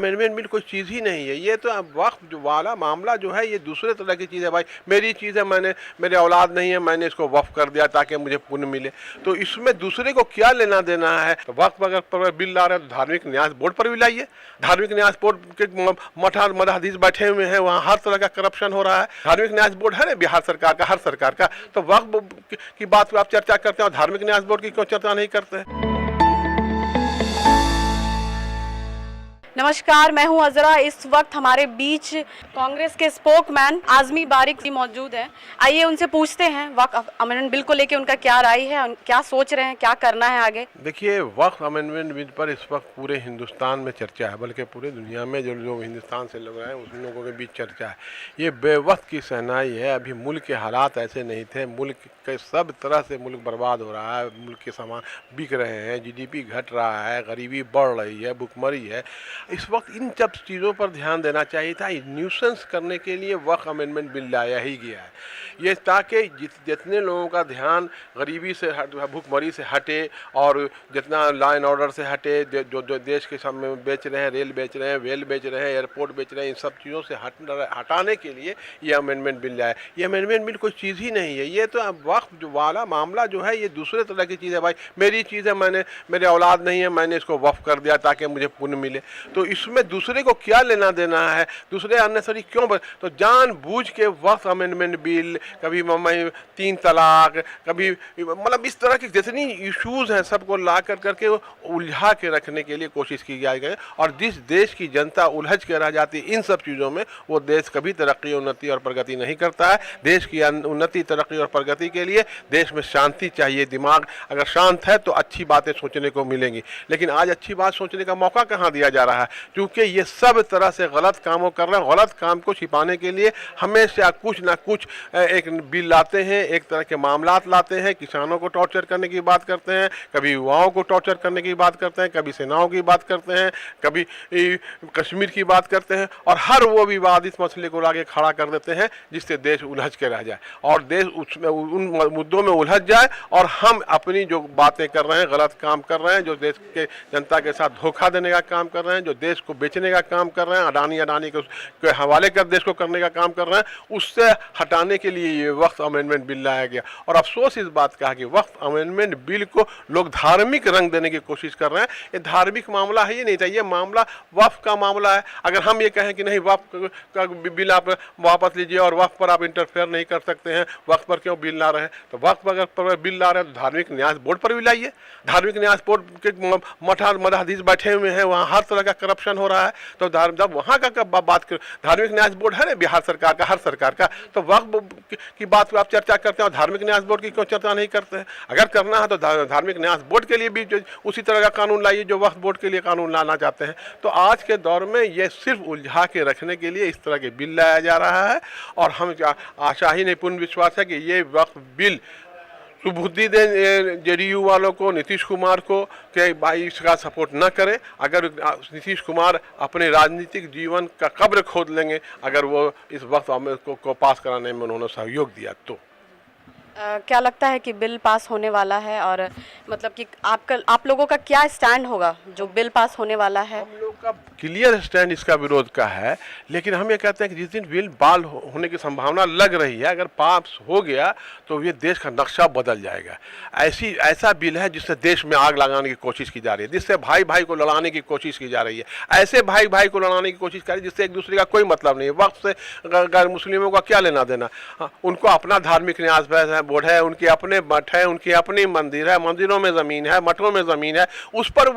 Amendment bill कोई चीज़ ही नहीं है। ये तो वक्फ वाला मामला जो है ये दूसरे तरह की चीज़ है। भाई मेरी चीज़ है, मैंने मेरे औलाद नहीं है, मैंने इसको वक्फ कर दिया ताकि मुझे पुण्य मिले, तो इसमें दूसरे को क्या लेना देना है। तो वक्फ अगर पर बिल ला रहे हैं तो धार्मिक न्यास बोर्ड पर भी लाइए। धार्मिक न्यास बोर्ड के मठाधीश बैठे हुए हैं, वहाँ हर तरह का करप्शन हो रहा है। धार्मिक न्यास बोर्ड है ना बिहार सरकार का, हर सरकार का, तो वक्फ की बात को आप चर्चा करते हैं और धार्मिक न्यास बोर्ड की क्यों चर्चा नहीं करते हैं। नमस्कार, मैं हूं अजरा। इस वक्त हमारे बीच कांग्रेस के स्पोकमैन आजमी बारिक मौजूद हैं। आइए उनसे पूछते हैं वक्फ अमेंडमेंट बिल को लेकर उनका क्या राय है, क्या सोच रहे हैं, क्या करना है आगे। देखिए, वक्फ अमेंडमेंट बिल पर इस वक्त पूरे हिंदुस्तान में चर्चा है, बल्कि पूरे दुनिया में जो लोग हिंदुस्तान से लोग हैं उन लोगों के बीच चर्चा है। ये बेवक्त की सहनाई है। अभी मुल्क के हालात ऐसे नहीं थे, मुल्क के सब तरह से मुल्क बर्बाद हो रहा है, मुल्क के सामान बिक रहे हैं, जीडीपी घट रहा है, गरीबी बढ़ रही है, भुखमरी है। इस वक्त इन सब चीज़ों पर ध्यान देना चाहिए था। न्यूसेंस करने के लिए वक्फ अमेंडमेंट बिल लाया ही गया है, ये ताकि जितने लोगों का ध्यान गरीबी से भुखमरी से हटे और जितना लॉ एंड ऑर्डर से हटे, जो देश के सब में बेच रहे हैं, रेल बेच रहे हैं, वेल बेच रहे हैं, एयरपोर्ट बेच रहे हैं, इन सब चीज़ों से हटाने के लिए ये अमेंडमेंट बिल लाया। ये अमेंडमेंट बिल कोई चीज़ ही नहीं है। ये तो वक्फ वाला मामला जो है ये दूसरे तरह की चीज़ है। भाई मेरी चीज़ है, मैंने मेरे औलाद नहीं है, मैंने इसको वक्फ कर दिया ताकि मुझे पुण्य मिले, तो इसमें दूसरे को क्या लेना देना है, दूसरे अननेसेसरी क्यों तो जानबूझ के वक्फ अमेंडमेंट बिल, कभी 3 तलाक, कभी मतलब इस तरह की जितनी इश्यूज़ हैं सबको ला करके उलझा के रखने के लिए कोशिश की जाए गई। और जिस देश की जनता उलझ के रह जाती है इन सब चीज़ों में, वो देश कभी तरक्की, उन्नति और प्रगति नहीं करता है। देश की उन्नति, तरक्की और प्रगति के लिए देश में शांति चाहिए। दिमाग अगर शांत है तो अच्छी बातें सोचने को मिलेंगी, लेकिन आज अच्छी बात सोचने का मौका कहाँ दिया जा रहा है, क्योंकि ये सब तरह से गलत कामों कर रहे हैं। गलत काम को छिपाने के लिए हमेशा कुछ ना कुछ एक बिल लाते हैं, एक तरह के मामलात लाते हैं। किसानों को टॉर्चर करने की बात करते हैं, कभी युवाओं को टॉर्चर करने की बात करते हैं, कभी सेनाओं की बात करते हैं, कभी कश्मीर की बात करते हैं, और हर वो विवादित मसले को लाके खड़ा कर देते हैं जिससे देश उलझ के रह जाए और देश उन मुद्दों में उलझ जाए और हम अपनी जो बातें कर रहे हैं, गलत काम कर रहे हैं, जो देश के जनता के साथ धोखा देने का काम कर रहे हैं, जो देश को बेचने का काम कर रहे हैं, अडानी के हवाले कर देश को करने का काम कर रहे हैं, उससे हटाने के लिए ये वक्फ अमेंडमेंट बिल लाया गया। और अफसोस इस बात का है कि वक्फ अमेंडमेंट बिल को लोग धार्मिक रंग देने की कोशिश कर रहे हैं। ये धार्मिक मामला है ही नहीं था, ये मामला वक्फ का मामला है। अगर हम ये कहें कि नहीं वक्फ का बिल आप वापस लीजिए और वक्फ पर आप इंटरफेयर नहीं कर सकते हैं, वक्फ पर क्यों बिल ला रहे हैं, तो वक्फ अगर पर बिल ला रहे हैं तो धार्मिक न्यास बोर्ड पर भी लाइए। धार्मिक न्यास बोर्ड के मठाधीश बैठे हुए हैं, वहाँ हर तरह का करप्शन हो रहा है, तो जब वहाँ का बात कर, धार्मिक न्यास बोर्ड है ना बिहार सरकार का, हर सरकार का, तो वक्फ की बात को आप चर्चा करते हैं और धार्मिक न्यास बोर्ड की क्यों चर्चा नहीं करते हैं। अगर करना है तो धार्मिक न्यास बोर्ड के लिए भी उसी तरह का कानून लाइए जो वक्फ बोर्ड के लिए कानून लाना चाहते हैं। तो आज के दौर में ये सिर्फ उलझा के रखने के लिए इस तरह के बिल लाया जा रहा है, और हम आशा ही नहीं, पूर्ण विश्वास है कि ये वक्फ बिल सुबुद्धि दें जेडीयू वालों को, नीतीश कुमार को, कि भाई इसका सपोर्ट न करें। अगर नीतीश कुमार अपने राजनीतिक जीवन का कब्र खोद लेंगे अगर वो इस वक्त को पास कराने में उन्होंने सहयोग दिया तो। क्या लगता है कि बिल पास होने वाला है, और मतलब कि आप लोगों का क्या स्टैंड होगा जो बिल पास होने वाला है? हम लोग का क्लियर स्टैंड इसका विरोध का है, लेकिन हम ये कहते हैं कि जिस दिन बिल पास होने की संभावना लग रही है, अगर पास हो गया तो ये देश का नक्शा बदल जाएगा। ऐसा बिल है जिससे देश में आग लगाने की कोशिश की जा रही है, जिससे भाई भाई को लड़ाने की कोशिश की जा रही है, ऐसे भाई भाई को लड़ाने की कोशिश कर रही है जिससे एक दूसरे का कोई मतलब नहीं है। वक्त से गैर मुस्लिमों का क्या लेना देना, उनको अपना धार्मिक न्यास बोर्ड है, उनके अपने मठ है, उनकी अपनी मंदिर है, मंदिरों में ज़मीन है, मठों में ज़मीन है, उस पर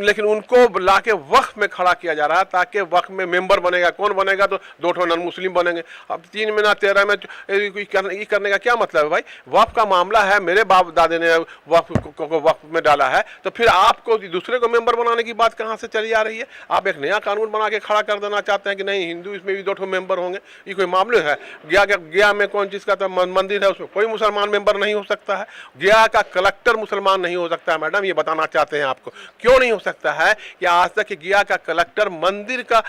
लेकिन उनको ला के वक्फ में खड़ा किया जा रहा है ताकि वक्फ में मेंबर बनेगा, कौन बनेगा, तो 2 नॉन मुस्लिम बनेंगे। अब 3 में ना 13 में ये करने का क्या मतलब है भाई? वक्फ का मामला है, मेरे बाप दादे ने वक्फ में डाला है, तो फिर आपको दूसरे को मेंबर बनाने की बात कहाँ से चली आ रही है? आप एक नया कानून बना के खड़ा कर देना चाहते हैं कि नहीं हिंदू इसमें भी 2 मेंबर होंगे। ये कोई मामले है? गया में कौन चीज़ का था मंदिर है उसमें कोई मुसलमान मेंबर नहीं हो सकता है। गया का कलेक्टर मुसलमान नहीं हो सकता है। मैडम ये बताना चाहते हैं आपको, क्यों नहीं हो सकता है कि आज तक गया का कलेक्टर मंदिर का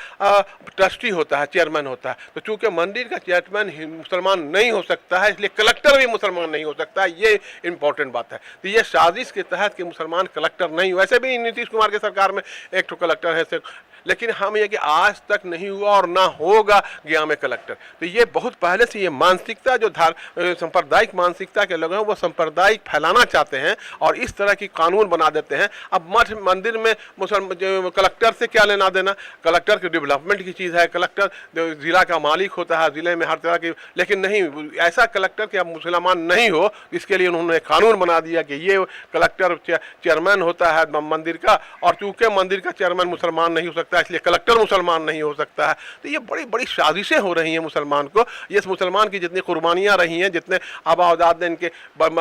ट्रस्टी होता है, चेयरमैन होता है। तो चूंकि मंदिर का चेयरमैन मुसलमान नहीं हो सकता है, इसलिए कलेक्टर भी मुसलमान नहीं हो सकता है। ये इंपॉर्टेंट बात है। तो ये साजिश के तहत कि मुसलमान कलेक्टर नहीं, वैसे भी नीतीश कुमार की सरकार में एक तो कलेक्टर है सिर्फ, लेकिन हम ये कि आज तक नहीं हुआ और ना होगा गया में कलेक्टर। तो ये बहुत पहले से ये मानसिकता जो सांप्रदायिक मानसिकता के लोग हैं वो सांप्रदायिक फैलाना चाहते हैं और इस तरह की कानून बना देते हैं। अब मठ मंदिर में मुसलमान कलेक्टर से क्या लेना देना? कलेक्टर की डेवलपमेंट की चीज़ है, कलेक्टर ज़िला का मालिक होता है, ज़िले में हर तरह की, लेकिन नहीं ऐसा कलेक्टर कि अब मुसलमान नहीं हो, इसके लिए उन्होंने कानून बना दिया कि ये कलेक्टर चेयरमैन होता है मंदिर का, और चूँकि मंदिर का चेयरमैन मुसलमान नहीं हो सकता इसलिए कलेक्टर मुसलमान नहीं हो सकता है। तो ये बड़ी बड़ी साजिशें हो रही हैं मुसलमान को। ये मुसलमान की जितनी कुर्बानियां रही हैं, जितने आबाद ने इनके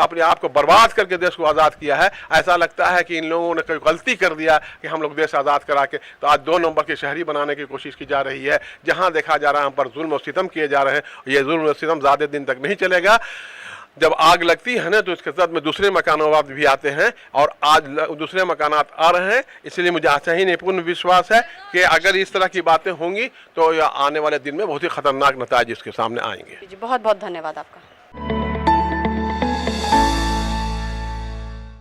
अपने आप को बर्बाद करके देश को आज़ाद किया है, ऐसा लगता है कि इन लोगों ने कोई गलती कर दिया कि हम लोग देश आज़ाद करा के तो आज 2 नंबर के शहरी बनाने की कोशिश की जा रही है। जहाँ देखा जा रहा है हम पर जुल्म और सितम किए जा रहे हैं। ये जुल्म और सितम ज़्यादा दिन तक नहीं चलेगा। जब आग लगती है ना तो इसके साथ में दूसरे मकानात भी आते हैं और आज दूसरे मकानात आ रहे हैं। इसलिए मुझे आशा ही नहीं, पूर्ण विश्वास है कि अगर इस तरह की बातें होंगी तो आने वाले दिन में बहुत ही खतरनाक नतीजे इसके सामने आएंगे। जी बहुत बहुत धन्यवाद आपका।